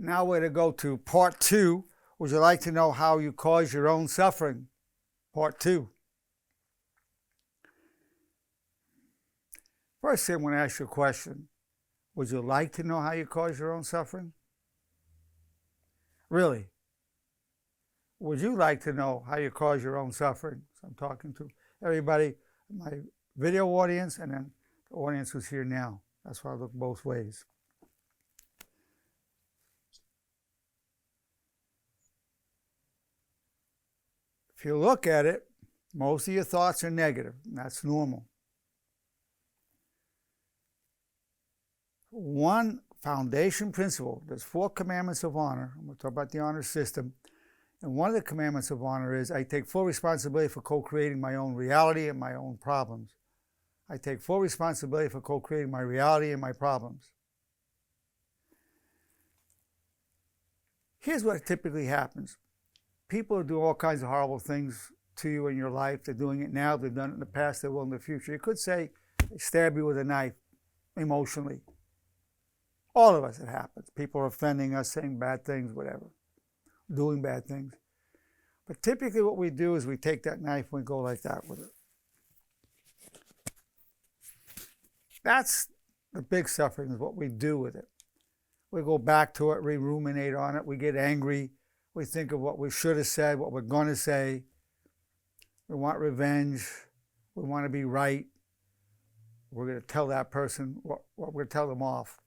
Now we're going to go to part 2. Would you like to know how you cause your own suffering? Part 2. First thing, I want to ask you a question. Would you like to know how you cause your own suffering? Really? Would you like to know how you cause your own suffering? So I'm talking to everybody, my video audience, and then the audience who's here now. That's why I look both ways. If you look at it, most of your thoughts are negative. And that's normal. One foundation principle, there's 4 commandments of honor. I'm going to talk about the honor system. And one of the commandments of honor is I take full responsibility for co-creating my own reality and my own problems. I take full responsibility for co-creating my reality and my problems. Here's what typically happens. People do all kinds of horrible things to you in your life. They're doing it now. They've done it in the past. They will in the future. You could say they stab you with a knife emotionally. All of us, it happens. People are offending us, saying bad things, whatever, doing bad things. But typically what we do is we take that knife and we go like that with it. That's the big suffering, is what we do with it. We go back to it, we ruminate on it, we get angry, we think of what we should have said, what we're going to say. We want revenge, we want to be right. We're going to tell that person what we're going to tell them off.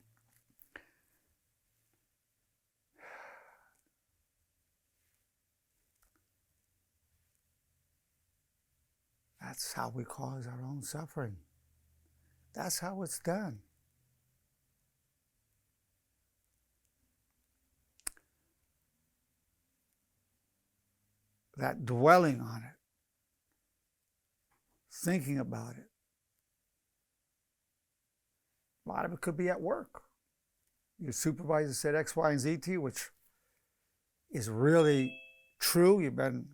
That's how we cause our own suffering. That's how it's done. That dwelling on it, thinking about it. A lot of it could be at work. Your supervisor said X, Y, and Z to you, which is really true. You've been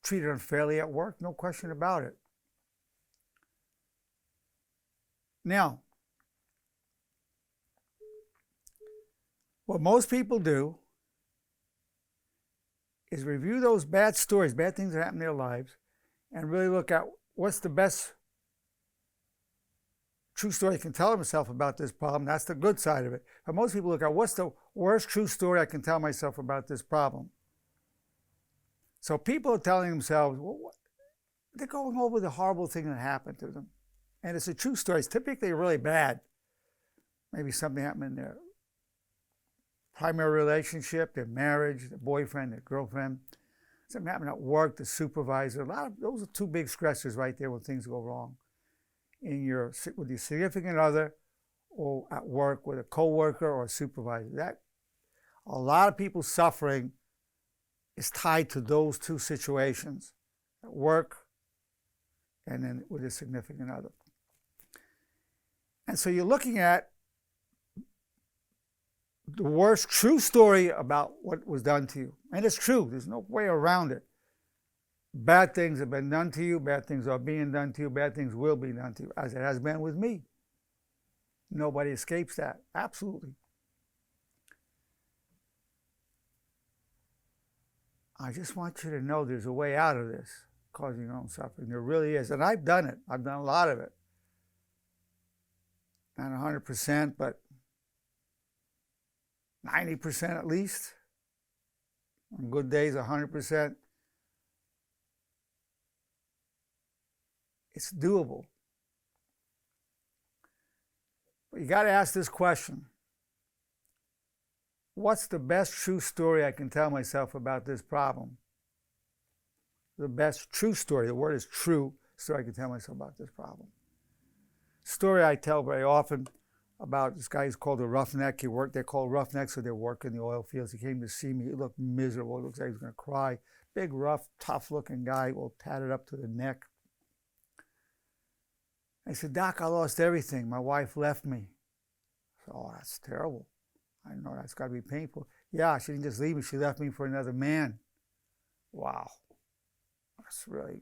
treated unfairly at work, no question about it. Now, what most people do is review those bad stories, bad things that happen in their lives, and really look at what's the best true story I can tell myself about this problem. That's the good side of it. But most people look at what's the worst true story I can tell myself about this problem. So people are telling themselves, well, they're going over the horrible thing that happened to them. And it's a true story. It's typically really bad. Maybe something happened in their primary relationship, their marriage, their boyfriend, their girlfriend. Something happened at work, the supervisor. Those are 2 big stressors right there when things go wrong. With your significant other, or at work with a coworker or a supervisor. A lot of people's suffering is tied to those 2 situations, at work and then with a significant other. And so you're looking at the worst true story about what was done to you. And it's true, there's no way around it. Bad things have been done to you, bad things are being done to you, bad things will be done to you, as it has been with me. Nobody escapes that, absolutely. I just want you to know there's a way out of this, causing your own suffering. There really is. And I've done it. I've done a lot of it. Not 100%, but 90% at least. On good days, 100%. It's doable. But you got to ask this question. What's the best true story I can tell myself about this problem? The best true story, the word is true, story I can tell myself about this problem. Story I tell very often about this guy who's called a roughneck. They're called roughnecks, so they work in the oil fields. He came to see me. He looked miserable. It looks like he was going to cry. Big, rough, tough-looking guy, all tatted up to the neck. I said, Doc, I lost everything. My wife left me. I said, oh, that's terrible. I know that's got to be painful. Yeah, she didn't just leave me. She left me for another man. Wow. That's really,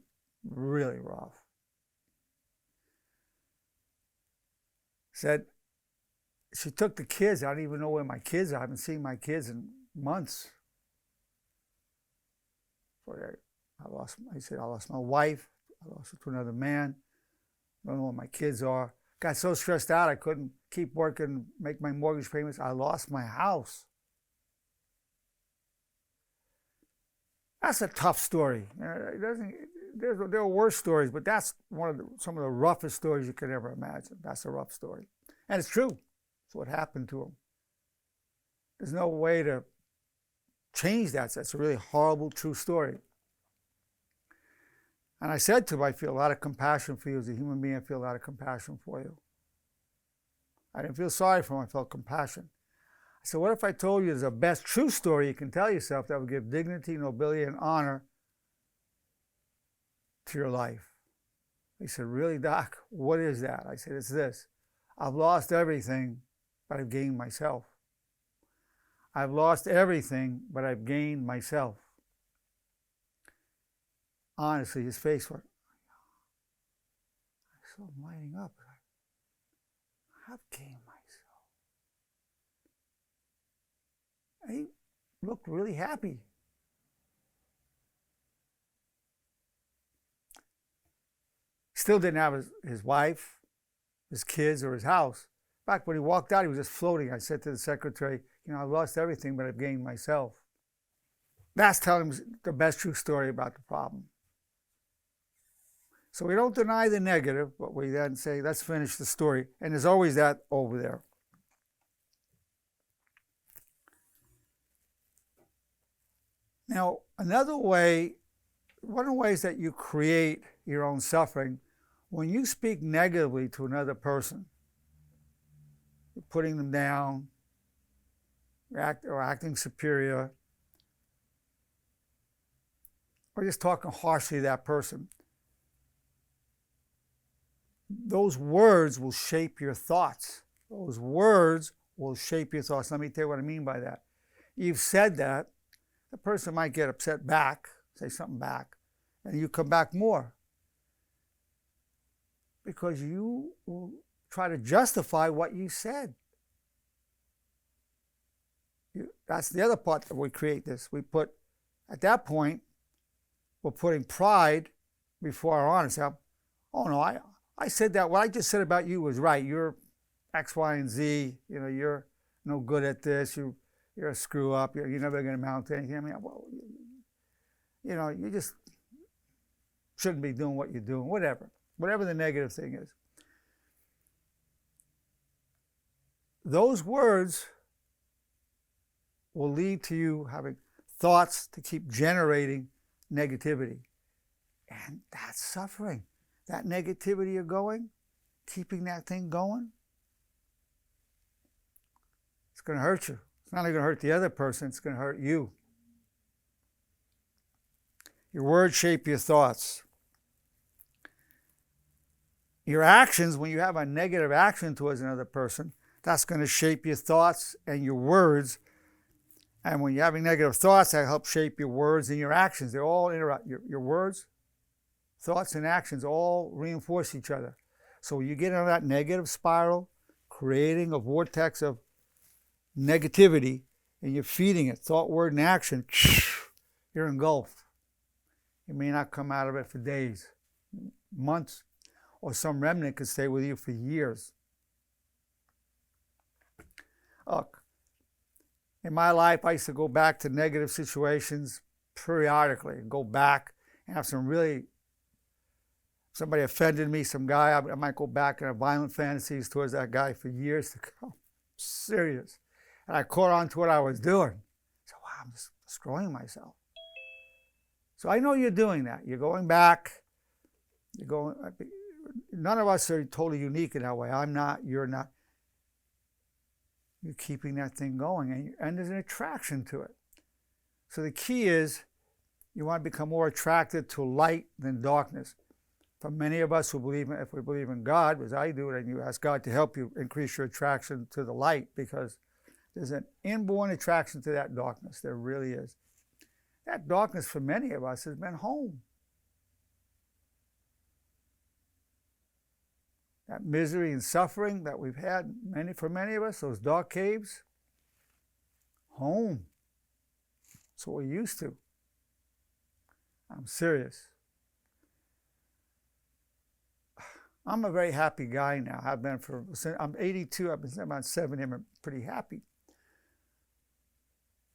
really rough. she took the kids. I don't even know where my kids are. I haven't seen my kids in months. I lost my wife. I lost her to another man. I don't know where my kids are. Got so stressed out I couldn't keep working, make my mortgage payments. I lost my house. That's a tough story. There are worse stories, but that's some of the roughest stories you could ever imagine. That's a rough story. And it's true. It's what happened to him. There's no way to change that. That's a really horrible, true story. And I said to him, I feel a lot of compassion for you as a human being. I feel a lot of compassion for you. I didn't feel sorry for him. I felt compassion. I said, what if I told you there's a best true story you can tell yourself that would give dignity, nobility, and honor to your life? He said, really, Doc? What is that? I said, it's this. I've lost everything, but I've gained myself. I've lost everything, but I've gained myself. Honestly, his face went, I saw him lighting up. I've gained myself. He looked really happy. Still didn't have his wife, his kids, or his house. In fact, when he walked out, he was just floating. I said to the secretary, I've lost everything, but I've gained myself. That's telling him the best true story about the problem. So we don't deny the negative, but we then say, let's finish the story. And there's always that over there. Now, one of the ways that you create your own suffering, when you speak negatively to another person, you're putting them down, or acting superior, or just talking harshly to that person, those words will shape your thoughts. Those words will shape your thoughts. Let me tell you what I mean by that. You've said that, the person might get upset back, say something back, and you come back more. Because you will try to justify what you said. That's the other part that we create this. At that point, we're putting pride before our honesty. Oh no, I said that. What I just said about you was right. You're X, Y, and Z. You're no good at this. You're a screw up. You're never going to amount to anything. I mean, well, you just shouldn't be doing what you're doing. Whatever the negative thing is. Those words will lead to you having thoughts to keep generating negativity. And that's suffering. That negativity you're going, keeping that thing going, it's going to hurt you. It's not only going to hurt the other person, it's going to hurt you. Your words shape your thoughts. Your actions, when you have a negative action towards another person, that's going to shape your thoughts and your words. And when you're having negative thoughts, that helps shape your words and your actions. They all interact. Your words, thoughts, and actions all reinforce each other. So when you get into that negative spiral, creating a vortex of negativity, and you're feeding it, thought, word, and action, you're engulfed. You may not come out of it for days, months, or some remnant could stay with you for years. Look, in my life, I used to go back to negative situations periodically, and go back and have somebody offended me, some guy, I might go back and have violent fantasies towards that guy for years to come. Serious. And I caught on to what I was doing. So, wow, I'm just destroying myself. So I know you're doing that. You're going back. None of us are totally unique in that way. I'm not, you're not. You're keeping that thing going, and there's an attraction to it. So the key is you want to become more attracted to light than darkness. For many of us who believe, if we believe in God, as I do, and you ask God to help you increase your attraction to the light, because there's an inborn attraction to that darkness. There really is. That darkness for many of us has been home. that misery and suffering that we've had, for many of us, those dark caves, home. That's what we're used to. I'm serious. I'm a very happy guy now. I've been I'm 82. I've been about 70. I'm pretty happy.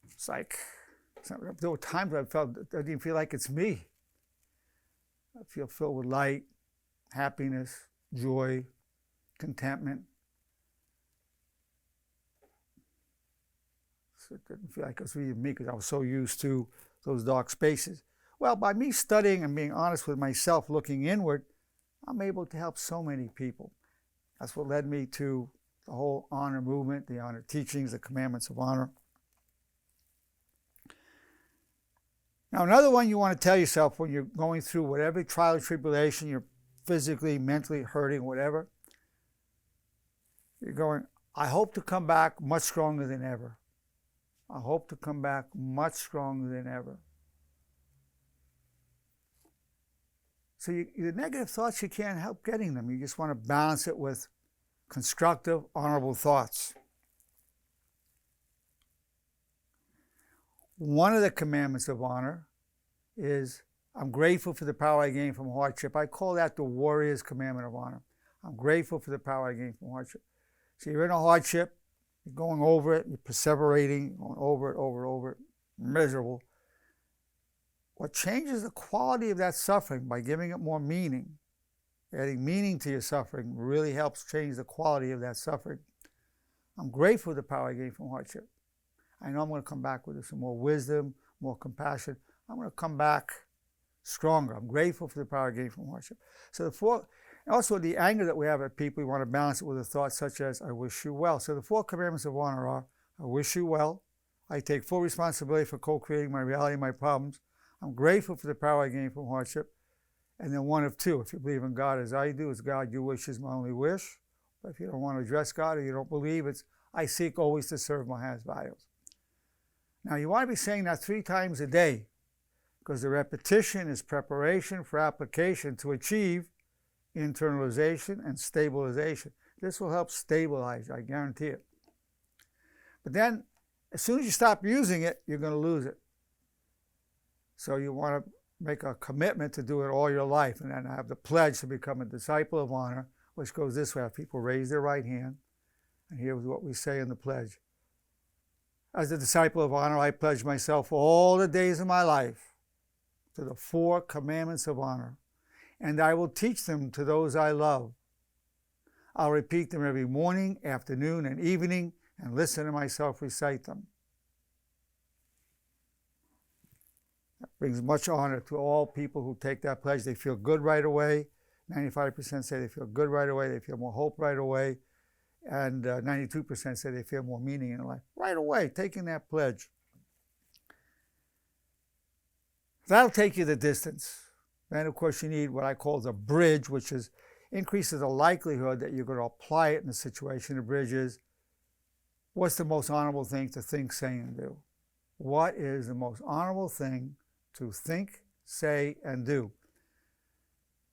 It's like, there were times I didn't feel like it's me. I feel filled with light, happiness, joy, contentment. So it didn't feel like it was really me because I was so used to those dark spaces. Well, by me studying and being honest with myself, looking inward, I'm able to help so many people. That's what led me to the whole honor movement, the honor teachings, the commandments of honor. Now, another one you want to tell yourself when you're going through whatever trial or tribulation, you're physically, mentally hurting, whatever, you're going, I hope to come back much stronger than ever. I hope to come back much stronger than ever. So the negative thoughts, you can't help getting them. You just want to balance it with constructive, honorable thoughts. One of the commandments of honor is, I'm grateful for the power I gain from hardship. I call that the warrior's commandment of honor. I'm grateful for the power I gain from hardship. So you're in a hardship, you're going over it, you're perseverating, going over it, miserable. What changes the quality of that suffering by giving it more meaning, adding meaning to your suffering, really helps change the quality of that suffering. I'm grateful for the power I gain from hardship. I know I'm going to come back with some more wisdom, more compassion. I'm going to come back stronger. I'm grateful for the power I gain from hardship. So also the anger that we have at people, we want to balance it with a thought such as, I wish you well. So the 4 commandments of honor are, I wish you well. I take full responsibility for co-creating my reality and my problems. I'm grateful for the power I gain from hardship. And then one of 2, if you believe in God as I do, it's God, your wish is my only wish. But if you don't want to address God or you don't believe, it's I seek always to serve my highest values. Now you want to be saying that 3 times a day, because the repetition is preparation for application to achieve internalization and stabilization. This will help stabilize you, I guarantee it. But then, as soon as you stop using it, you're going to lose it. So you want to make a commitment to do it all your life, and then have the pledge to become a disciple of honor, which goes this way. Have people raise their right hand, and here's what we say in the pledge. As a disciple of honor, I pledge myself all the days of my life to the 4 commandments of honor, and I will teach them to those I love. I'll repeat them every morning, afternoon, and evening, and listen to myself recite them. That brings much honor to all people who take that pledge. They feel good right away. 95% say they feel good right away. They feel more hope right away. And 92% say they feel more meaning in life right away, taking that pledge. That'll take you the distance. Then, of course, you need what I call the bridge, which increases the likelihood that you're going to apply it in the situation. The bridge is, what's the most honorable thing to think, say, and do? What is the most honorable thing to think, say, and do?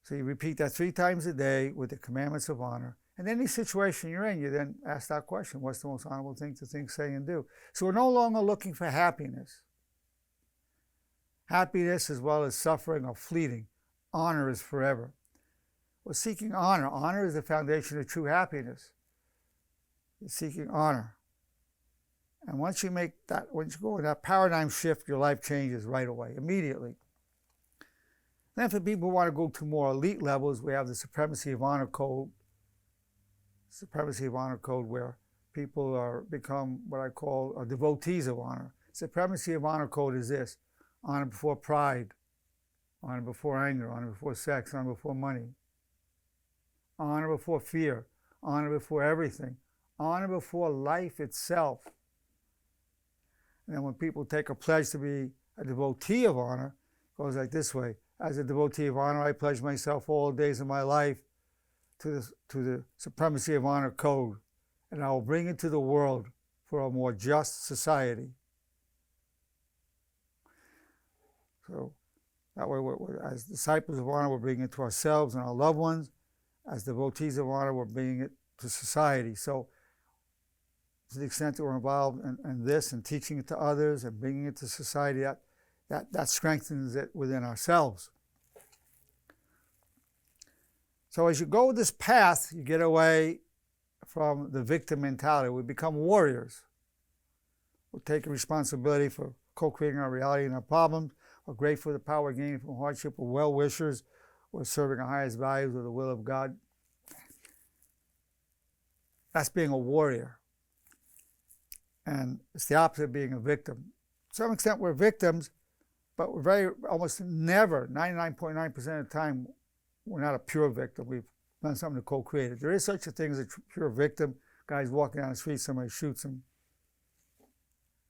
So you repeat that 3 times a day with the commandments of honor. And any situation you're in, you then ask that question, what's the most honorable thing to think, say, and do? So we're no longer looking for happiness. Happiness as well as suffering are fleeting. Honor is forever. We're seeking honor. Honor is the foundation of true happiness. You're seeking honor. And once you go in that paradigm shift, your life changes right away, immediately. Then for people who want to go to more elite levels, we have the Supremacy of Honor Code. Supremacy of Honor Code, where people become what I call devotees of honor. Supremacy of Honor Code is this: honor before pride, honor before anger, honor before sex, honor before money, honor before fear, honor before everything, honor before life itself. And then when people take a pledge to be a devotee of honor, it goes like this way: as a devotee of honor, I pledge myself all the days of my life to the Supremacy of Honor Code, and I will bring it to the world for a more just society. So that way, as disciples of honor, we're bringing it to ourselves and our loved ones, as devotees of honor, we're bringing it to society. So to the extent that we're involved in this and teaching it to others and bringing it to society, that strengthens it within ourselves. So as you go this path, you get away from the victim mentality. We become warriors. We're taking responsibility for co-creating our reality and our problems. We're grateful for the power gained from hardship. We're well-wishers. We're serving our highest values with the will of God. That's being a warrior. And it's the opposite of being a victim. To some extent, we're victims, but we're almost never, 99.9% of the time, we're not a pure victim. We've done something to co-create it. There is such a thing as a pure victim. Guy's walking down the street, somebody shoots him.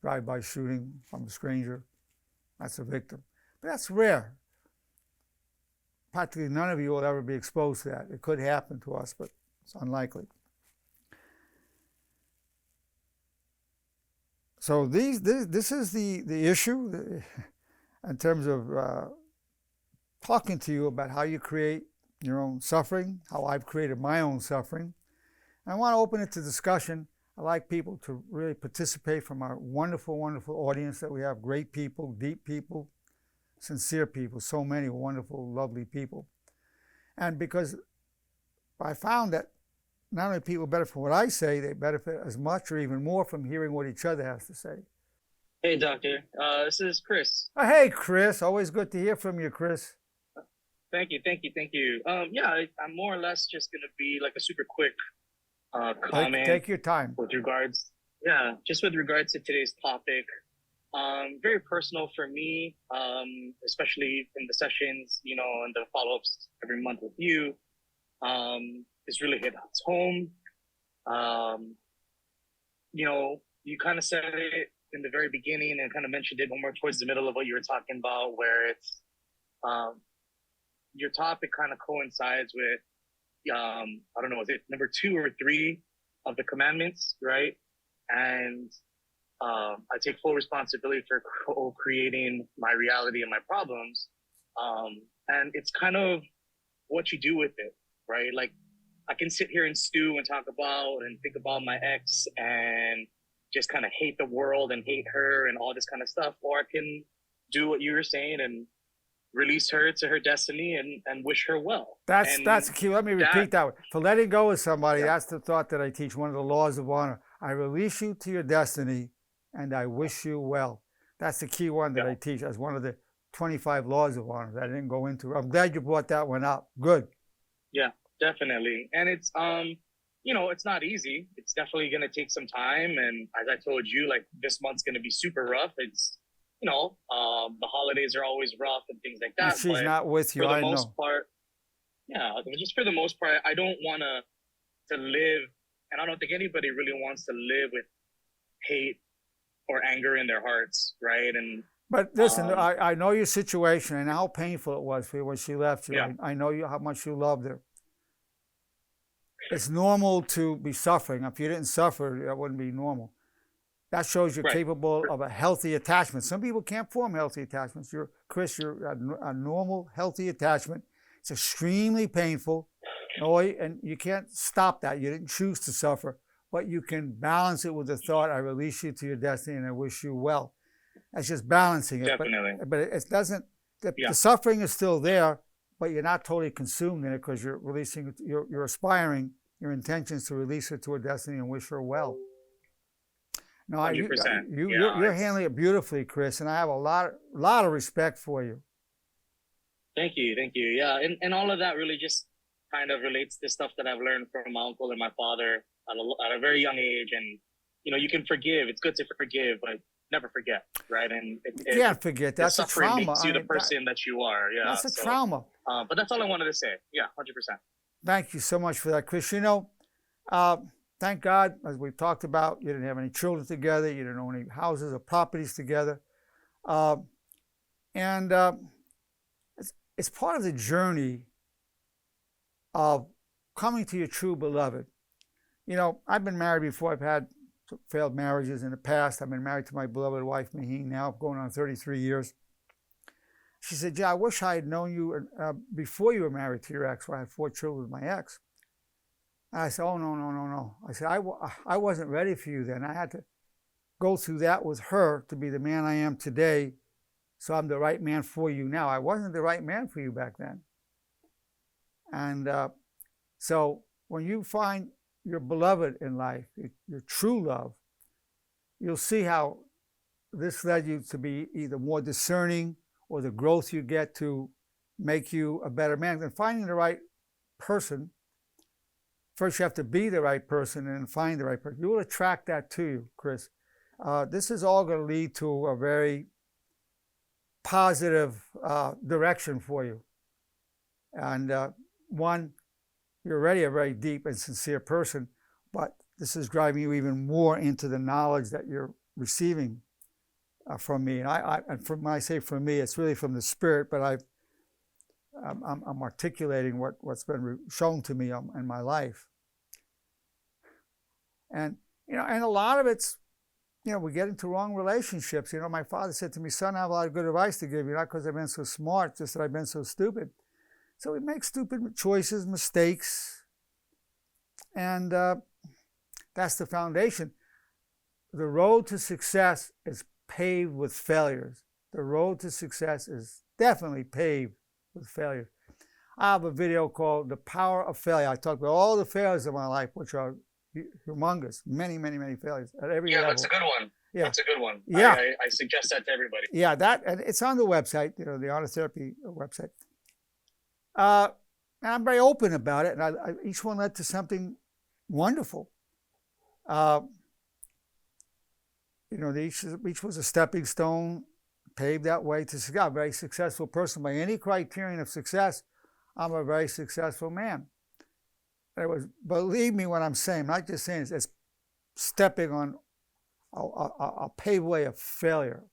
Drive-by shooting from a stranger. That's a victim. But that's rare. Practically none of you will ever be exposed to that. It could happen to us, but it's unlikely. So this is the issue in terms of talking to you about how you create your own suffering, how I've created my own suffering. And I want to open it to discussion. I like people to really participate from our wonderful, wonderful audience that we have. Great people, deep people, sincere people, so many wonderful, lovely people. And because I found that not only people benefit from what I say, they benefit as much or even more from hearing what each other has to say. Hey, Doctor. This is Chris. Hey, Chris. Always good to hear from you, Chris. Thank you. Yeah, I'm more or less just going to be like a super quick comment. Take your time. With regards to today's topic. Very personal for me, especially in the sessions, and the follow-ups every month with you. It's really hit home. You kind of said it in the very beginning and kind of mentioned it more towards the middle of what you were talking about, where it's your topic kind of coincides with, I don't know, is it number 2 or 3 of the commandments, right? And I take full responsibility for co-creating my reality and my problems. And it's kind of what you do with it, right? Like, I can sit here and stew and talk about and think about my ex and just kind of hate the world and hate her and all this kind of stuff. Or I can do what you were saying and release her to her destiny and wish her well. That's key. Let me repeat that. For letting go of somebody, that's the thought that I teach, one of the laws of honor. I release you to your destiny and I wish you well. That's the key one that I teach as one of the 25 laws of honor that I didn't go into. I'm glad you brought that one up. Good. Yeah. Definitely. And it's, it's not easy. It's definitely going to take some time. And as I told you, like, this month's going to be super rough. It's, the holidays are always rough and things like that. And she's not with you, I know. For the most part, just for the most part, I don't want to live, and I don't think anybody really wants to live with hate or anger in their hearts, right? But listen, I know your situation and how painful it was for you when she left you. Yeah. I know how much you loved her. It's normal to be suffering. If you didn't suffer, that wouldn't be normal. That shows you're capable of a healthy attachment. Some people can't form healthy attachments. Chris, you're a normal, healthy attachment. It's extremely painful, and you can't stop that. You didn't choose to suffer, but you can balance it with the thought, I release you to your destiny and I wish you well. That's just balancing it. Definitely. But it doesn't, the suffering is still there, but you're not totally consumed in it because you're releasing, you're aspiring, your intentions to release her to her destiny and wish her well. No, 100%. You're handling it beautifully, Chris, and I have a lot of respect for you. Thank you. Yeah, and all of that really just kind of relates to stuff that I've learned from my uncle and my father at a very young age. And, you can forgive. It's good to forgive, but never forget, right? And you can't forget. That's a trauma. Makes you the person that you are. Yeah, that's a trauma. But that's all I wanted to say. Yeah, 100%. Thank you so much for that, Chris. Thank God, as we've talked about, you didn't have any children together. You didn't own any houses or properties together. It's part of the journey of coming to your true beloved. I've been married before. I've had failed marriages in the past. I've been married to my beloved wife, Maheen, now going on 33 years. She said, "Yeah, I wish I had known you before you were married to your ex, when I had 4 children with my ex." And I said, "Oh, no, no, no, no." I said, I wasn't ready for you then. I had to go through that with her to be the man I am today, so I'm the right man for you now. I wasn't the right man for you back then. And so when you find your beloved in life, your true love, you'll see how this led you to be either more discerning or the growth you get to make you a better man. And finding the right person, first you have to be the right person and then find the right person. You will attract that to you, Chris. This is all going to lead to a very positive direction for you. And one, you're already a very deep and sincere person, but this is driving you even more into the knowledge that you're receiving from me. And when I say from me, it's really from the Spirit, but I'm articulating what's been shown to me in my life. And and a lot of it's, we get into wrong relationships. My father said to me, "Son, I have a lot of good advice to give you, not because I've been so smart, just that I've been so stupid." So we make stupid choices, mistakes, and that's the foundation. The road to success is paved with failures. The road to success is definitely paved with failures. I have a video called "The Power of Failure." I talk about all the failures of my life, which are humongous, many, many, many failures at every level. Yeah, that's a good one. Yeah. That's a good one. Yeah. I suggest that to everybody. Yeah, and it's on the website, the Honor Therapy website. And I'm very open about it, and each one led to something wonderful. Each was a stepping stone, paved that way to success. I'm a very successful person. By any criterion of success, I'm a very successful man. Believe me when I'm saying, I'm not just saying it's stepping on a paved way of failure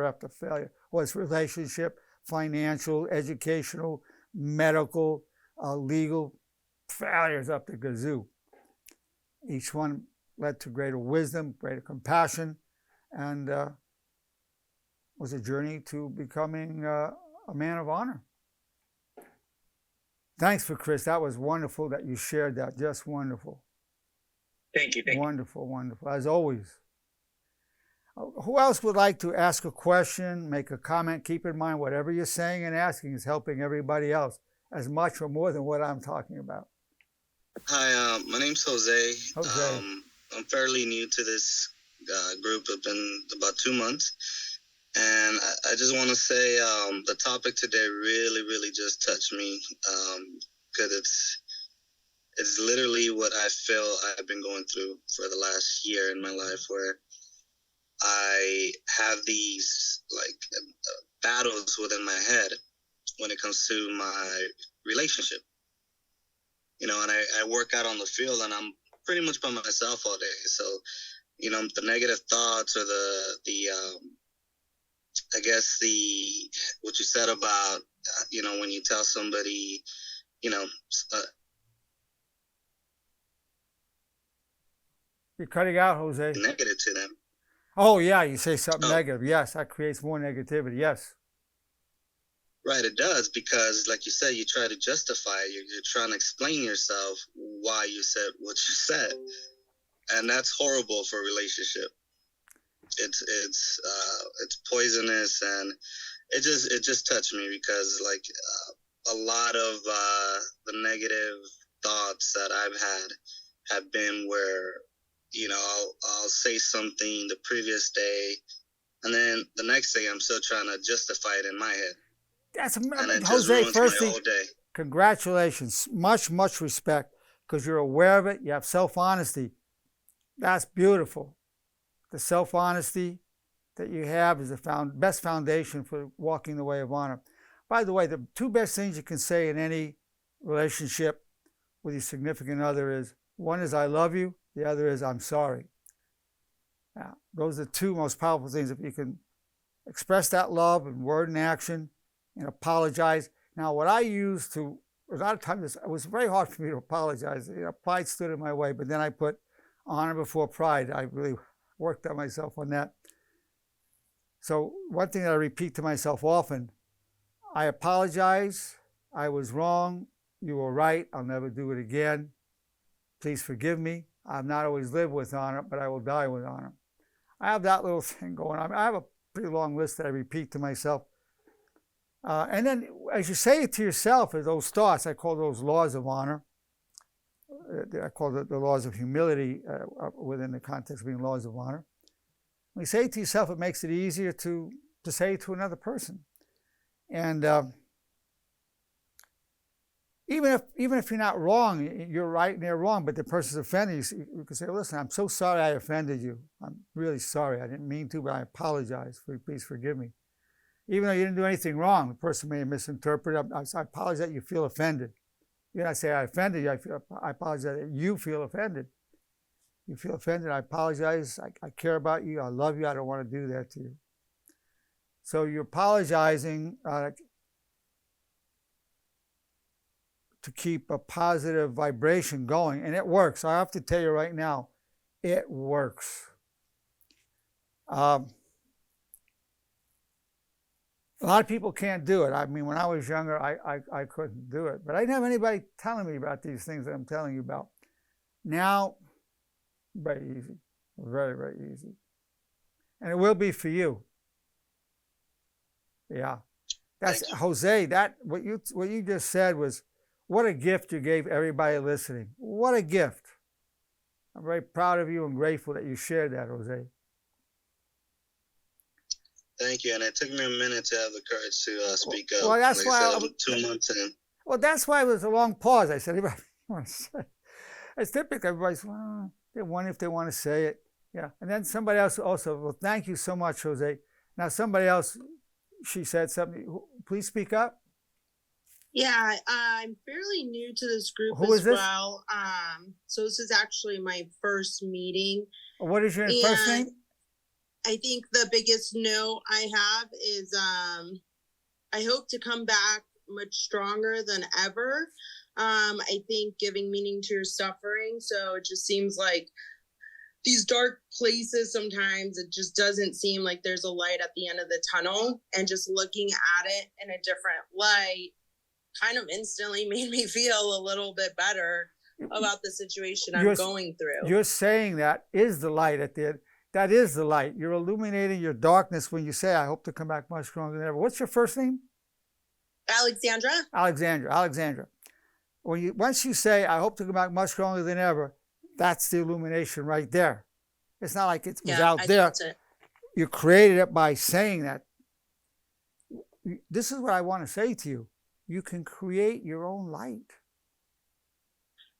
after failure. Whether it's relationship, financial, educational, medical, legal, failures up the gazoo. Each one led to greater wisdom, greater compassion, and was a journey to becoming a man of honor. Thanks for Chris. That was wonderful that you shared that. Just wonderful. Thank you. Wonderful, wonderful, as always. Who else would like to ask a question, make a comment? Keep in mind, whatever you're saying and asking is helping everybody else as much or more than what I'm talking about. Hi, my name's Jose. Jose. I'm fairly new to this group. It's been about 2 months. And I just want to say the topic today really, really just touched me because it's literally what I feel I've been going through for the last year in my life, where I have these battles within my head when it comes to my relationship. And I work out on the field and I'm pretty much by myself all day. So, the negative thoughts or I guess what you said about, when you tell somebody, You're cutting out, Jose. Negative to them. Oh, yeah, you say something negative. Yes, that creates more negativity. Yes. Right, it does, because like you said, you try to justify it. You're trying to explain yourself why you said what you said. And that's horrible for a relationship. It's poisonous, and it just touched me because a lot of the negative thoughts that I've had have been where I'll say something the previous day, and then the next day I'm still trying to justify it in my head. That's Jose. Firstly, congratulations, much respect, because you're aware of it. You have self-honesty. That's beautiful. The self-honesty that you have is the best foundation for walking the way of honor. By the way, the 2 best things you can say in any relationship with your significant other is, one is "I love you," the other is "I'm sorry." Now, those are the 2 most powerful things. If you can express that love in word and action and apologize. Now, what I used to, a lot of times, it was very hard for me to apologize. Pride stood in my way, but then I put honor before pride. I really worked on myself on that. So one thing that I repeat to myself often I apologize. I was wrong. You were right. I'll never do it again. Please forgive me. I've not always lived with honor, but I will die with honor. I have that little thing going on. I have a pretty long list that I repeat to myself. And then as you say it to yourself, those thoughts, I call those laws of honor. I call it the laws of humility within the context of being laws of honor. When you say it to yourself, it makes it easier to say it to another person. And even if you're not wrong, you're right and they're wrong, but the person's offended you can say, listen, I'm so sorry I offended you. I'm really sorry. I didn't mean to, but I apologize. Please forgive me. Even though you didn't do anything wrong, the person may have misinterpreted. I apologize that you feel offended. You know, I say I offended you. I apologize that you feel offended. You feel offended. I apologize. I care about you. I love you. I don't want to do that to you. So you're apologizing to keep a positive vibration going, and it works. I have to tell you right now, it works. A lot of people can't do it. I mean, when I was younger, I couldn't do it. But I didn't have anybody telling me about these things that I'm telling you about. Now, very easy. Very, very easy. And it will be for you. Yeah. That's Jose, what you just said was, what a gift you gave everybody listening. What a gift. I'm very proud of you and grateful that you shared that, Jose. Thank you, and it took me a minute to have the courage to speak up. Well, that's why I'm 2 months in. Well, that's why it was a long pause. I said, anybody want to say? It's typical. Everybody's, well, they wonder if they want to say it. Yeah. And then somebody else also, well, thank you so much, Jose. Now somebody else, she said something. Please speak up. Yeah, I'm fairly new to this group Who as is this? well. So this is actually my first meeting. What is your first name? I think the biggest note I have is I hope to come back much stronger than ever. I think giving meaning to your suffering. So it just seems like these dark places, sometimes it just doesn't seem like there's a light at the end of the tunnel, and just looking at it in a different light kind of instantly made me feel a little bit better about the situation I'm going through. You're saying that is the light at the end. That is the light. You're illuminating your darkness when you say, I hope to come back much stronger than ever. What's your first name? Alexandra. Alexandra. Once you say, I hope to come back much stronger than ever, that's the illumination right there. It's not like it was out there. You created it by saying that. This is what I want to say to you. You can create your own light.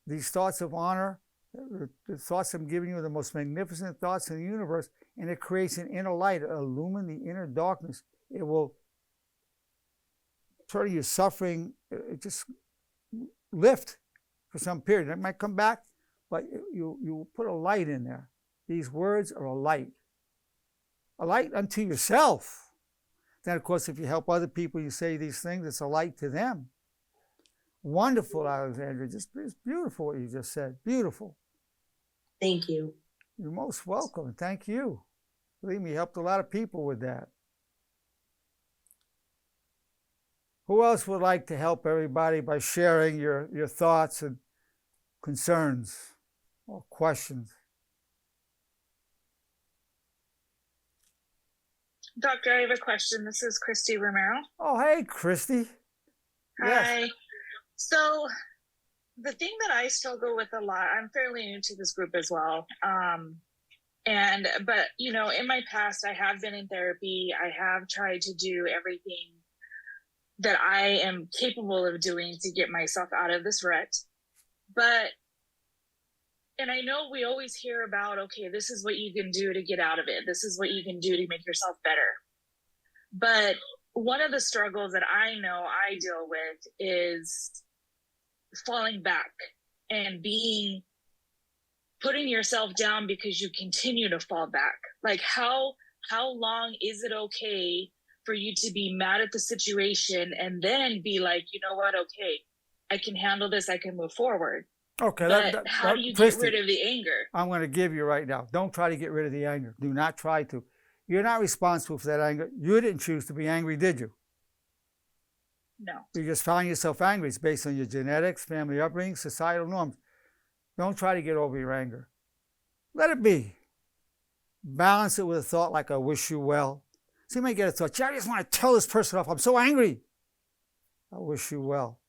These thoughts of honor, the thoughts I'm giving you are the most magnificent thoughts in the universe, and it creates an inner light, illumine the inner darkness. It will turn your suffering, it just lift for some period. It might come back, but you put a light in there. These words are a light unto yourself. Then, of course, if you help other people, you say these things, it's a light to them. Wonderful, Alexandra. It's beautiful what you just said. Beautiful. Thank you. You're most welcome. Thank you. Believe me, you helped a lot of people with that. Who else would like to help everybody by sharing your thoughts and concerns or questions? Doctor, I have a question. This is Christy Romero. Oh, hey, Christy. Hi. Yes. So the thing that I struggle with a lot, I'm fairly new to this group as well. But you know, in my past, I have been in therapy. I have tried to do everything that I am capable of doing to get myself out of this rut. And I know we always hear about, okay, this is what you can do to get out of it. This is what you can do to make yourself better. But one of the struggles that I know I deal with is falling back and putting yourself down because you continue to fall back. Like how long is it okay for you to be mad at the situation and then be like, you know what, okay, I can handle this, I can move forward. Okay. How do you Christy, get rid of the anger? I'm going to give you right now. Don't try to get rid of the anger. Do not try to. You're not responsible for that anger. You didn't choose to be angry, did you? No. You just find yourself angry. It's based on your genetics, family upbringing, societal norms. Don't try to get over your anger. Let it be. Balance it with a thought like, I wish you well. So you may get a thought, I just want to tell this person off. I'm so angry. I wish you well.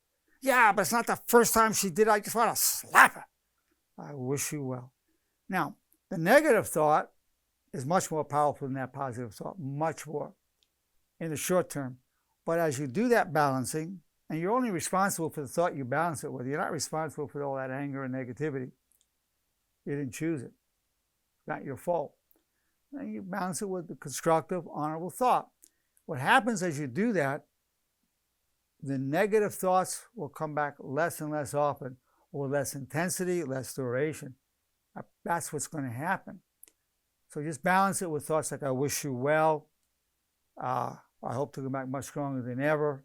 Yeah, but it's not the first time she did it. I just want to slap her. I wish you well. Now, the negative thought is much more powerful than that positive thought, much more in the short term. But as you do that balancing, and you're only responsible for the thought you balance it with, you're not responsible for all that anger and negativity. You didn't choose it. It's not your fault. And you balance it with the constructive, honorable thought. What happens as you do that, the negative thoughts will come back less and less often, or less intensity, less duration. That's what's going to happen. So just balance it with thoughts like, I wish you well. I hope to come back much stronger than ever.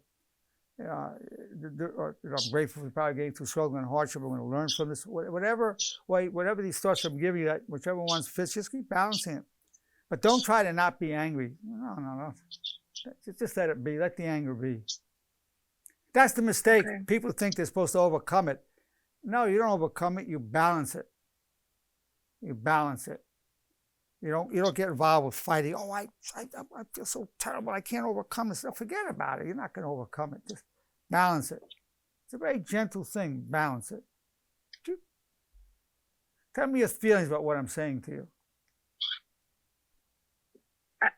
I'm grateful for probably getting through struggle and hardship. I'm going to learn from this. Whatever these thoughts I'm giving you, whichever ones fits, just keep balancing it. But don't try to not be angry. No. Just let it be. Let the anger be. That's the mistake. Okay. People think they're supposed to overcome it. No, you don't overcome it. You balance it. You balance it. You don't get involved with fighting. Oh, I feel so terrible. I can't overcome this. Forget about it. You're not going to overcome it. Just balance it. It's a very gentle thing. Balance it. Tell me your feelings about what I'm saying to you.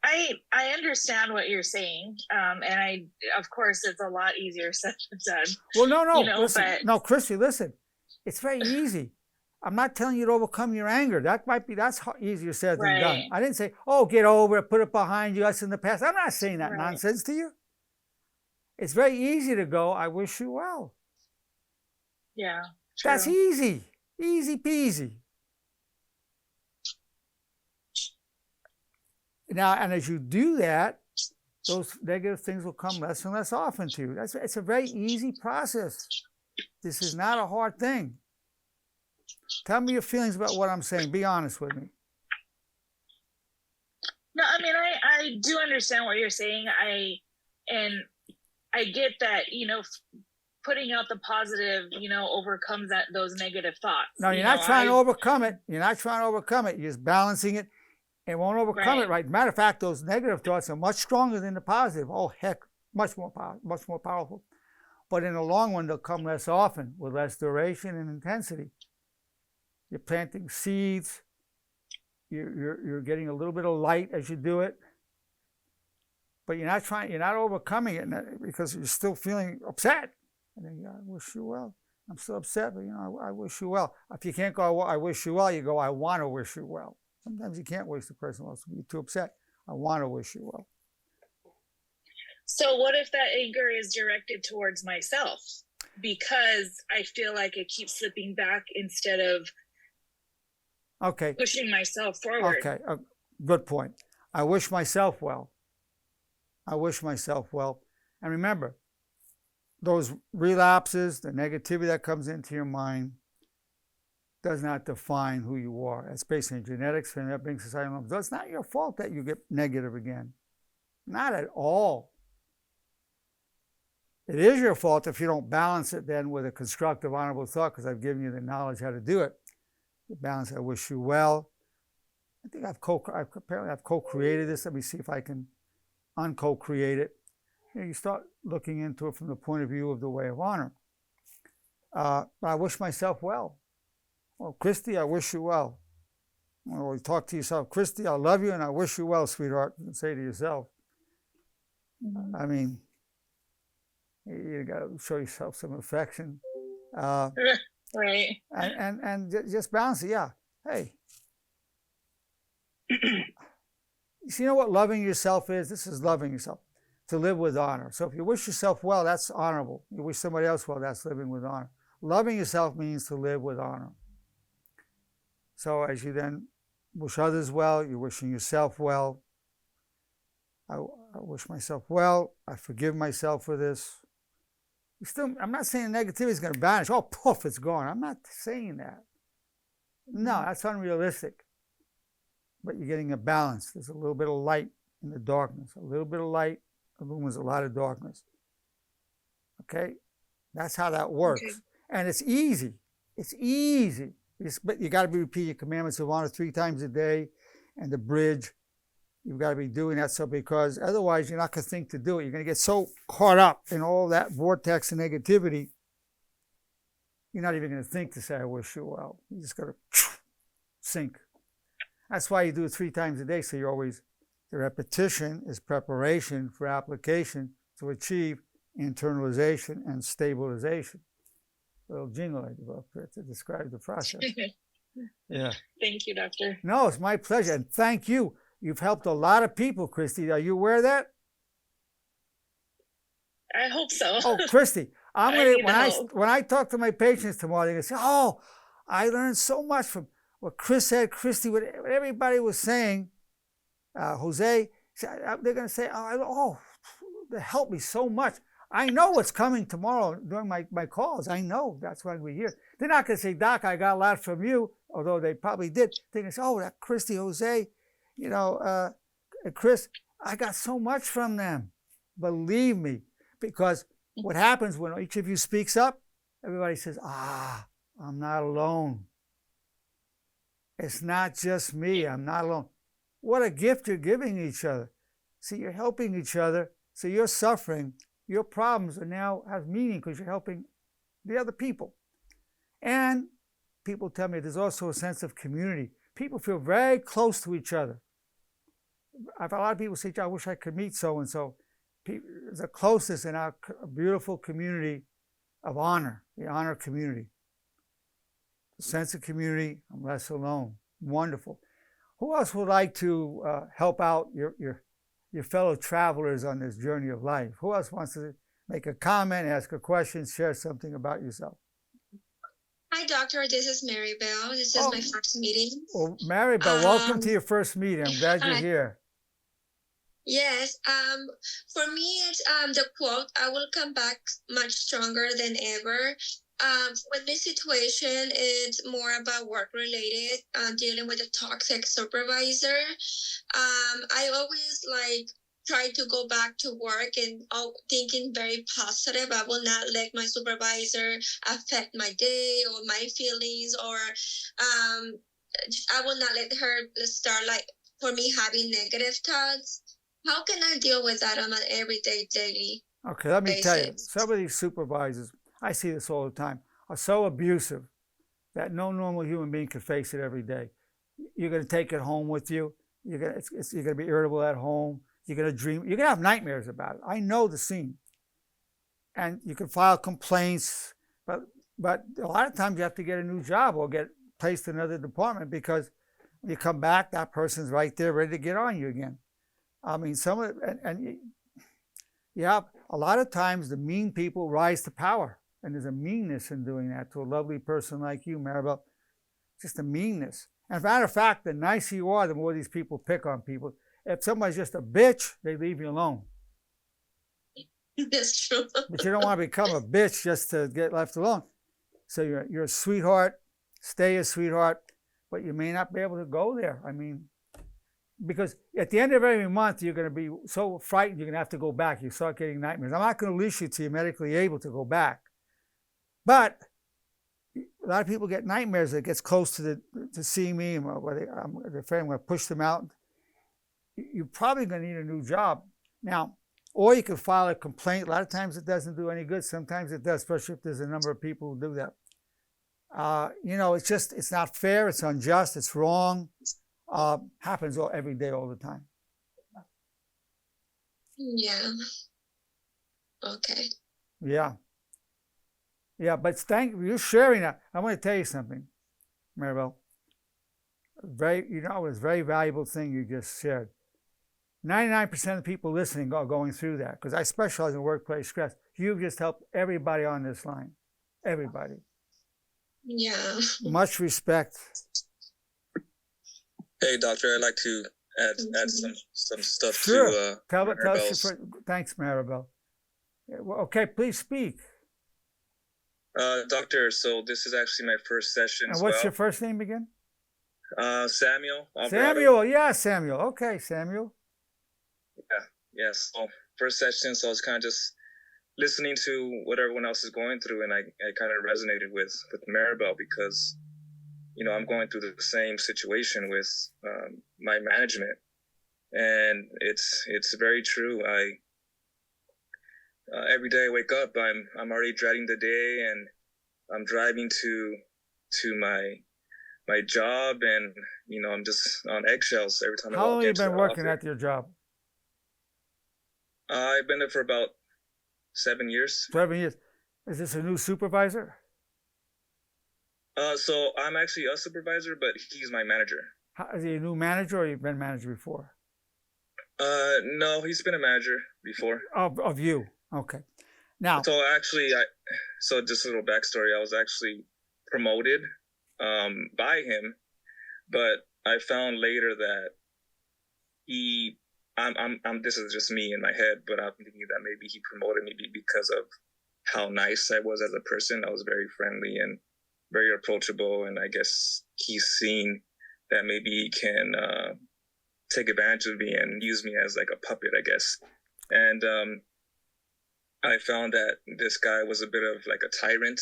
I understand what you're saying, and of course it's a lot easier said than done. Well, no, listen, no, Christy, listen, it's very easy. I'm not telling you to overcome your anger. That's easier said than done. I didn't say, oh, get over it, put it behind you. That's in the past. I'm not saying that nonsense to you. It's very easy to go, I wish you well. Yeah, true. That's easy peasy. Now, and as you do that, those negative things will come less and less often to you. It's a very easy process. This is not a hard thing. Tell me your feelings about what I'm saying. Be honest with me. No, I mean, I do understand what you're saying. I get that, putting out the positive, overcomes those negative thoughts. No, you're not trying to overcome it. You're not trying to overcome it. You're just balancing it. It won't overcome it, right? Matter of fact, those negative thoughts are much stronger than the positive. Oh, heck, much more powerful. But in the long run, they'll come less often with less duration and intensity. You're planting seeds. You're getting a little bit of light as you do it. But you're not overcoming it because you're still feeling upset. And then I wish you well. I'm still upset, but I wish you well. If you can't go, I wish you well, you go, I want to wish you well. Sometimes you can't wish the person well, so you're too upset. I want to wish you well. So what if that anger is directed towards myself? Because I feel like it keeps slipping back instead of pushing myself forward. Okay, good point. I wish myself well. I wish myself well. And remember, those relapses, the negativity that comes into your mind, does not define who you are. It's based on genetics, and that brings society norms. So it's not your fault that you get negative again. Not at all. It is your fault if you don't balance it then with a constructive, honorable thought, because I've given you the knowledge how to do it. You balance, I wish you well. I think I've co-created this. Let me see if I can unco-create it. You start looking into it from the point of view of the way of honor. I wish myself well. Well, Christy, I wish you well. Or you talk to yourself, Christy, I love you and I wish you well, sweetheart. And say to yourself. I mean, you got to show yourself some affection. Right. And just balance it. Yeah. Hey. You know what loving yourself is? This is loving yourself. To live with honor. So if you wish yourself well, that's honorable. You wish somebody else well, that's living with honor. Loving yourself means to live with honor. So as you then wish others well, you're wishing yourself well. I wish myself well. I forgive myself for this. I'm not saying negativity is going to vanish. Oh, poof, it's gone. I'm not saying that. No, that's unrealistic. But you're getting a balance. There's a little bit of light in the darkness. A little bit of light illumines a lot of darkness. Okay? That's how that works. Okay. And it's easy. It's easy. But you got to be repeating commandments of honor 3 times a day, and the bridge. You've got to be doing that, so because otherwise you're not going to think to do it. You're going to get so caught up in all that vortex of negativity, you're not even going to think to say, I wish you well. You're just going to sink. That's why you do it 3 times a day, so you're always, the repetition is preparation for application to achieve internalization and stabilization. A little jingle I developed here to describe the process. Yeah. Thank you, Doctor. No, it's my pleasure, and thank you. You've helped a lot of people, Christy. Are you aware of that? I hope so. Oh, Christy, I'm I gonna need help. when I talk to my patients tomorrow, they're gonna say, "Oh, I learned so much from what Chris said, Christy, what everybody was saying." Jose, they're gonna say, "Oh, that helped me so much." I know what's coming tomorrow during my calls. I know that's why we're here. They're not gonna say, "Doc, I got a lot from you," although they probably did. They're gonna say, "Oh, that Christy, Jose, Chris, I got so much from them." Believe me, because what happens when each of you speaks up, everybody says, I'm not alone. It's not just me. I'm not alone. What a gift you're giving each other. See, you're helping each other. So your suffering, your problems are now have meaning because you're helping the other people. And people tell me there's also a sense of community. People feel very close to each other. I've had a lot of people say, I wish I could meet so-and-so. There's a closeness in our beautiful community of honor, the honor community. The sense of community, I'm less alone. Wonderful. Who else would like to help out your fellow travelers on this journey of life? Who else wants to make a comment, ask a question, share something about yourself? Hi, Doctor. This is Maribel. This is my first meeting. Well, Maribel, welcome to your first meeting. I'm glad you're here. Yes. For me, it's the quote, I will come back much stronger than ever. With this situation, it's more about work-related, dealing with a toxic supervisor. I always try to go back to work and thinking very positive. I will not let my supervisor affect my day or my feelings, or I will not let her start for me having negative thoughts. How can I deal with that on an everyday, daily Okay, let me basis? tell you, some of these supervisors, I see this all the time, are so abusive that no normal human being can face it every day. You're going to take it home with you. You're going to be irritable at home. You're going to dream. You're going to have nightmares about it. I know the scene. And you can file complaints, but a lot of times you have to get a new job or get placed in another department because when you come back, that person's right there ready to get on you again. I mean, a lot of times the mean people rise to power, and there's a meanness in doing that to a lovely person like you, Maribel. Just a meanness. And as a matter of fact, the nicer you are, the more these people pick on people. If somebody's just a bitch, they leave you alone. That's true. But you don't want to become a bitch just to get left alone. So you're a sweetheart, stay a sweetheart, but you may not be able to go there. I mean, because at the end of every month, you're going to be so frightened, you're going to have to go back. You start getting nightmares. I'm not going to release you till you're medically able to go back. But a lot of people get nightmares that gets close to seeing me, or I'm going to push them out. You're probably going to need a new job. Now, or you can file a complaint. A lot of times it doesn't do any good. Sometimes it does, especially if there's a number of people who do that. It's not fair. It's unjust. It's wrong. Happens every day, all the time. Yeah. Okay. Yeah. Yeah, but thank you for sharing that. I want to tell you something, Maribel. It was a very valuable thing you just shared. 99% of the people listening are going through that because I specialize in workplace stress. You've just helped everybody on this line. Everybody. Yeah. Much respect. Hey, doctor, I'd like to add some stuff Sure. to Tell us Maribel's. Thanks, Maribel. Well, okay, please speak. Doctor, so this is actually my first session And as what's well. your first name again? Samuel. Alvarado. Samuel. Yeah, Samuel. Okay, Samuel. Yeah. So first session, so I was kind of just listening to what everyone else is going through, and I kind of resonated with Maribel because, I'm going through the same situation with my management, and it's very true. Every day I wake up, I'm already dreading the day, and I'm driving to my job, and I'm just on eggshells every time I walk into the office. How long have you been working at your job? I've been there for about 7 years. 7 years. Is this a new supervisor? So I'm actually a supervisor, but he's my manager. Is he a new manager, or you've been manager before? No, he's been a manager before. Of you. Okay. Now. So actually, so just a little backstory. I was actually promoted by him, but I found later that I'm this is just me in my head, but I'm thinking that maybe he promoted me because of how nice I was as a person. I was very friendly and very approachable, and I guess he's seen that maybe he can take advantage of me and use me as like a puppet, I guess. And I found that this guy was a bit of like a tyrant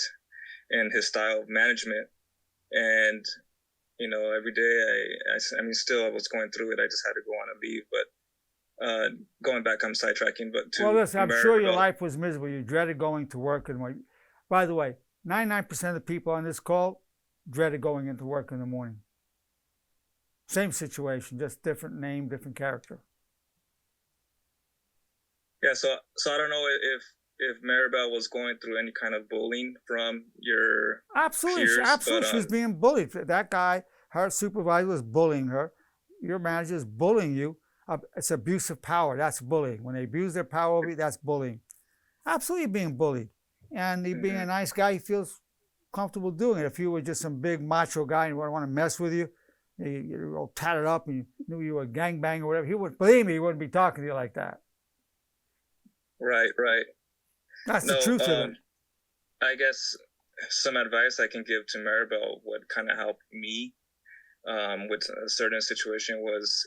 in his style of management. And, every day I mean, still I was going through it. I just had to go on a leave, but going back, I'm sidetracking, but well, listen, I'm sure your life was miserable. You dreaded going to work. By the way, 99% of the people on this call dreaded going into work in the morning. Same situation, just different name, different character. Yeah, so I don't know if Maribel was going through any kind of bullying from your peers, absolutely, she was being bullied. That guy, her supervisor, was bullying her. Your manager is bullying you. It's abuse of power. That's bullying. When they abuse their power over you, that's bullying. Absolutely being bullied. And he being a nice guy, he feels comfortable doing it. If you were just some big macho guy and want to mess with you, you're all tatted up and you knew you were a gangbanger or whatever, he wouldn't, believe me, he wouldn't be talking to you like that. Right. That's the truth of it. I guess some advice I can give to Maribel would kind of help me with a certain situation was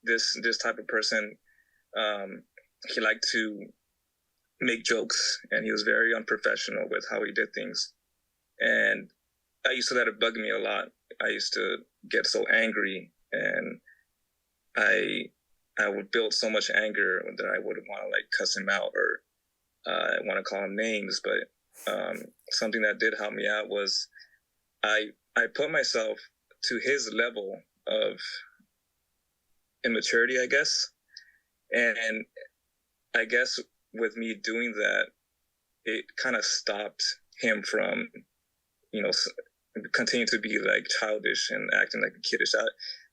this type of person, he liked to make jokes, and he was very unprofessional with how he did things. And I used to let it bug me a lot. I used to get so angry, and I would build so much anger that I would want to like cuss him out or want to call him names. But something that did help me out was I put myself to his level of immaturity, I guess. And I guess with me doing that, it kind of stopped him from, continue to be like childish and acting like a kiddish.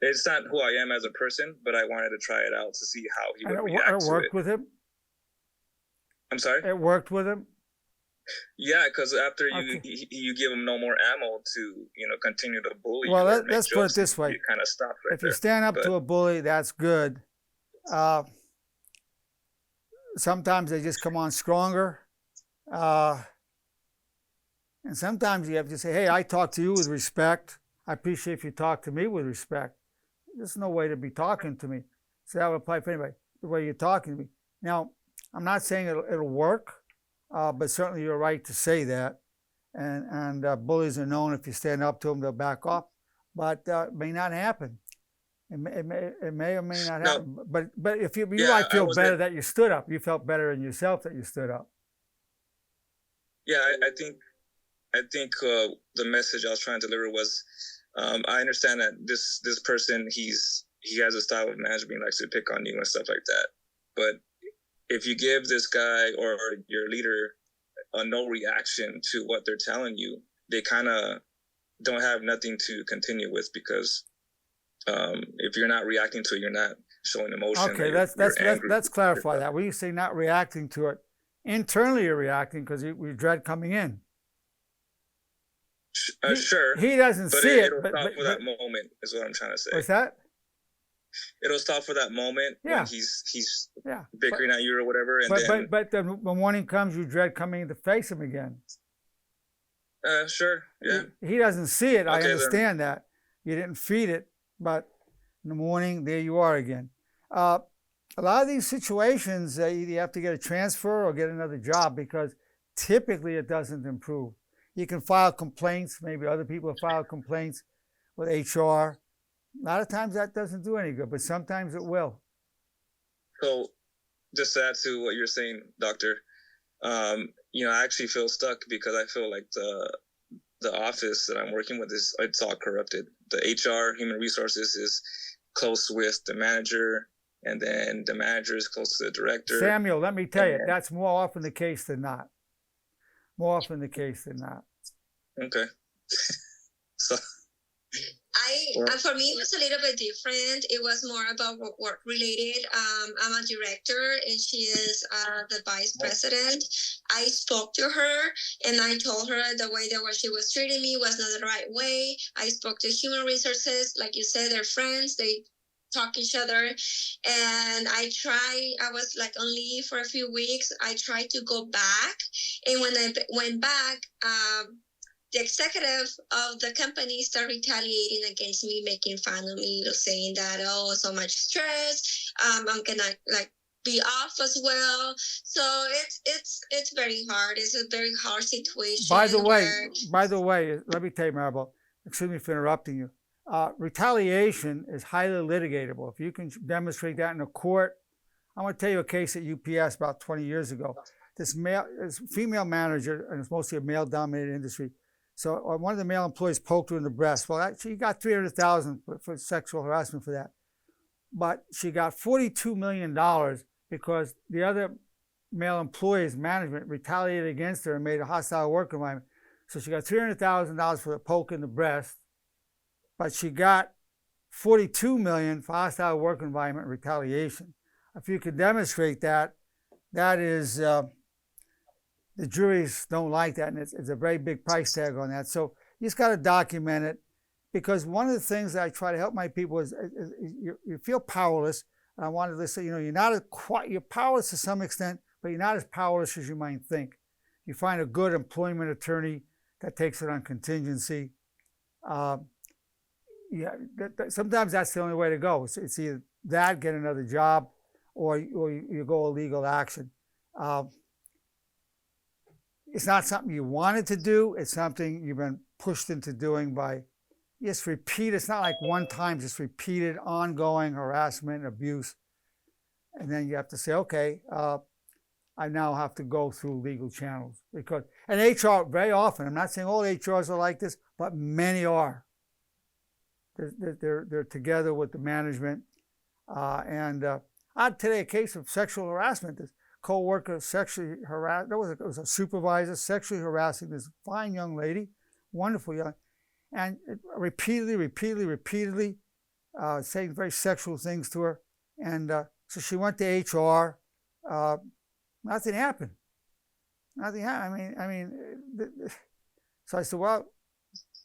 It's not who I am as a person, but I wanted to try it out to see how he would react to it. It worked with him? I'm sorry? It worked with him? Yeah, because after you give him no more ammo to, continue to bully. Well, let's put it this way. You kind of stop right if you stand up to a bully, that's good. Sometimes they just come on stronger. And sometimes you have to say, hey, I talk to you with respect. I appreciate if you talk to me with respect. There's no way to be talking to me. So that would apply for anybody, the way you're talking to me. Now, I'm not saying it'll work, but certainly you're right to say that. And bullies are known, if you stand up to them, they'll back off. But it may not happen. It may or may not happen. But if you might feel better that you stood up. You felt better in yourself that you stood up. Yeah, I think the message I was trying to deliver was, I understand that this person, he has a style of management, likes to pick on you and stuff like that. But if you give this guy or your leader no reaction to what they're telling you, they kind of don't have nothing to continue with, because if you're not reacting to it, you're not showing emotion. Okay, let's clarify that. When you say not reacting to it, internally you're reacting because we dread coming in. Sure. He doesn't see it. It'll stop for that moment, is what I'm trying to say. What's that? It'll stop for that moment when he's bickering at you or whatever. But the morning comes, you dread coming to face him again. Sure, yeah. He doesn't see it. I understand that. You didn't feed it, but in the morning, there you are again. a lot of these situations, either you have to get a transfer or get another job because typically it doesn't improve. You can file complaints. Maybe other people have filed complaints with HR. A lot of times that doesn't do any good, but sometimes it will. So just to add to what you're saying, Doctor, I actually feel stuck because I feel like the office that I'm working with it's all corrupted. The HR, human resources, is close with the manager, and then the manager is close to the director. Samuel, let me tell you, that's more often the case than not. More often the case than not. Okay. So for me, it was a little bit different. It was more about work related. I'm a director and she is the vice president. I spoke to her and I told her the way that what she was treating me was not the right way. I spoke to human resources. Like you said, they're friends. They talk each other. And I was like on leave for a few weeks. I tried to go back. And when I went back, the executive of the company started retaliating against me, making fun of me, saying that, oh, so much stress. I'm gonna be off as well. So it's very hard. It's a very hard situation. By the way, let me tell you, Maribel, excuse me for interrupting you. Retaliation is highly litigatable. If you can demonstrate that in a court, I want to tell you a case at UPS about 20 years ago. This female manager, and it's mostly a male-dominated industry. So one of the male employees poked her in the breast. Well, she got $300,000 for sexual harassment for that. But she got $42 million because the other male employees' management retaliated against her and made a hostile work environment. So she got $300,000 for the poke in the breast, but she got $42 million for hostile work environment retaliation. If you could demonstrate that, that is... the juries don't like that, and it's a very big price tag on that. So you just got to document it, because one of the things that I try to help my people is you feel powerless. And I wanted to say, you're powerless to some extent, but you're not as powerless as you might think. You find a good employment attorney that takes it on contingency. Sometimes that's the only way to go. It's either that, get another job, or you go legal action. It's not something you wanted to do. It's something you've been pushed into doing by just repeat. It's not like one time, just repeated ongoing harassment and abuse. And then you have to say, okay, I now have to go through legal channels. And HR, very often, I'm not saying all HRs are like this, but many are. They're together with the management. I had today a case of sexual harassment. This co-worker sexually harassed, it was a supervisor sexually harassing this fine young lady, wonderful young, and repeatedly saying very sexual things to her. And so she went to HR. Nothing happened. So I said, well,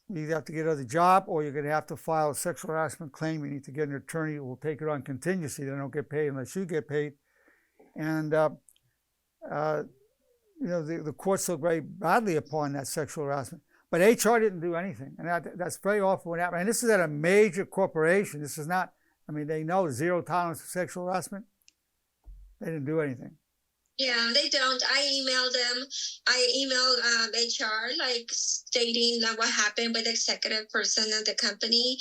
you either have to get another job, or you're going to have to file a sexual harassment claim. You need to get an attorney who will take it on contingency. They don't get paid unless you get paid. And the courts look very badly upon that sexual harassment. But HR didn't do anything, and that's very often what happened. And this is at a major corporation. This is not. They know zero tolerance for sexual harassment. They didn't do anything. Yeah, they don't. I emailed them. I emailed HR, stating what happened with the executive person at the company.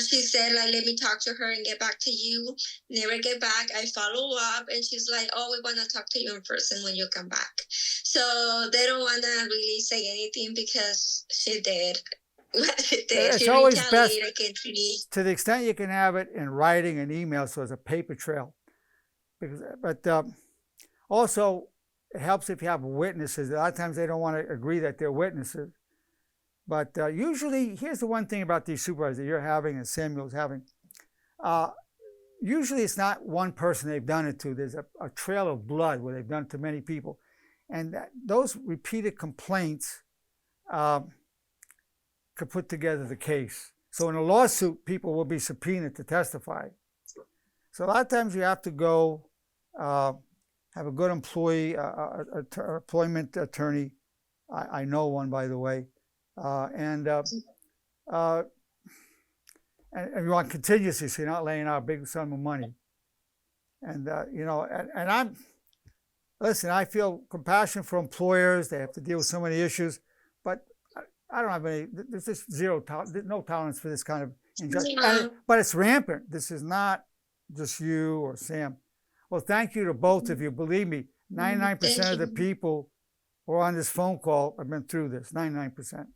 She said, let me talk to her and get back to you. Never get back. I follow up, and she's like, oh, we want to talk to you in person when you come back. So they don't want to really say anything because she did. It's always best, to the extent you can have it in writing and email, so it's a paper trail. Also, it helps if you have witnesses. A lot of times they don't want to agree that they're witnesses. But usually, here's the one thing about these supervisors that you're having and Samuel's having. Usually it's not one person they've done it to. There's a trail of blood where they've done it to many people. And those repeated complaints could put together the case. So in a lawsuit, people will be subpoenaed to testify. So a lot of times you have to go have a good employment attorney. I know one, by the way. And you want contingency, so you're not laying out a big sum of money. And, and listen, I feel compassion for employers. They have to deal with so many issues, but I don't have any, there's just no tolerance for this kind of injustice. Yeah. But it's rampant. This is not just you or Sam. Well, thank you to both of you. Believe me, 99% of the people who are on this phone call have been through this, 99%.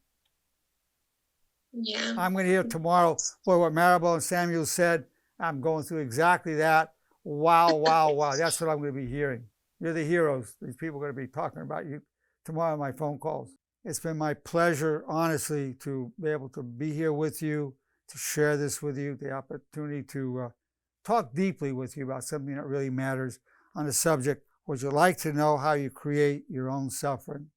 Yeah. I'm going to hear tomorrow, boy, what Maribel and Samuel said. I'm going through exactly that. Wow, wow, wow. That's what I'm going to be hearing. You're the heroes. These people are going to be talking about you tomorrow on my phone calls. It's been my pleasure, honestly, to be able to be here with you, to share this with you, the opportunity to talk deeply with you about something that really matters on a subject. Would you like to know how you create your own suffering?